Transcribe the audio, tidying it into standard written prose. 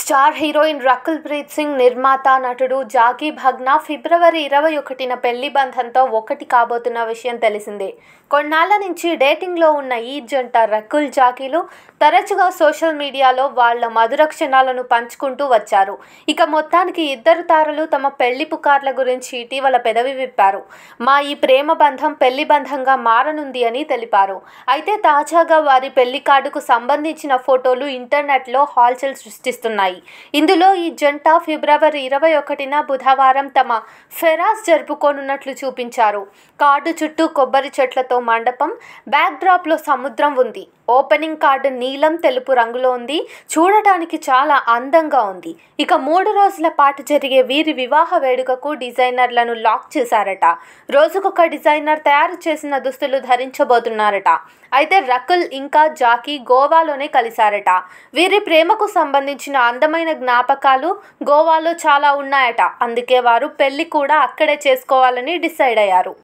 Star heroine Rakul Preet Singh, నిర్మాత, నటుడు Jackie భగ్నా ఫిబ్రవరి 21న పెళ్లి బంధంతో ఒకటి కాబోతున్న విషయం తెలిసిందే. కొన్నాళ్ల నుంచి డేటింగ్లో ఉన్న ఈ జంట రకుల్, జాకీలు తరచుగా సోషల్ మీడియాలో వాళ్ల మధుర క్షణాలను పంచుకుంటూ వచ్చారు. ఇక మొత్తానికి ఇద్దరు తారలు తమ పెళ్లి పుకార్ల గురించి ఇటీవల పెదవి విప్పారు. మా ఈ ప్రేమ బంధం పెళ్లి బంధంగా మారనుంది అని తెలిపారు. అయితే తాజాగా వారి పెళ్లి కార్డుకు సంబంధించిన ఫోటోలు ఇంటర్నెట్లో హల్చల్ సృష్టిస్తున్నాయి. ఇందులో ఈ జంట ఫిబ్రవరి 21న బుధవారం తమ ఫెరాస్ జరుపుకోనున్నట్లు చూపించారు. కార్డు చుట్టూ కొబ్బరి చెట్లతో మండపం, బ్యాక్ డ్రాప్లో సముద్రం ఉంది. ఓపెనింగ్ కార్డు నీలం, తెలుపు రంగులో ఉంది. చూడటానికి చాలా అందంగా ఉంది. ఇక 3 రోజుల పాటు జరిగే వీరి వివాహ వేడుకకు డిజైనర్లను లాక్ చేశారట. రోజుకొక డిజైనర్ తయారు చేసిన దుస్తులు ధరించబోతున్నారట. అయితే రకుల్ ఇంకా జాకీ గోవాలోనే కలిశారట. వీరి ప్రేమకు సంబంధించిన అందమైన జ్ఞాపకాలు గోవాలో చాలా ఉన్నాయట. అందుకే వారు పెళ్లి కూడా అక్కడే చేసుకోవాలని డిసైడ్ అయ్యారు.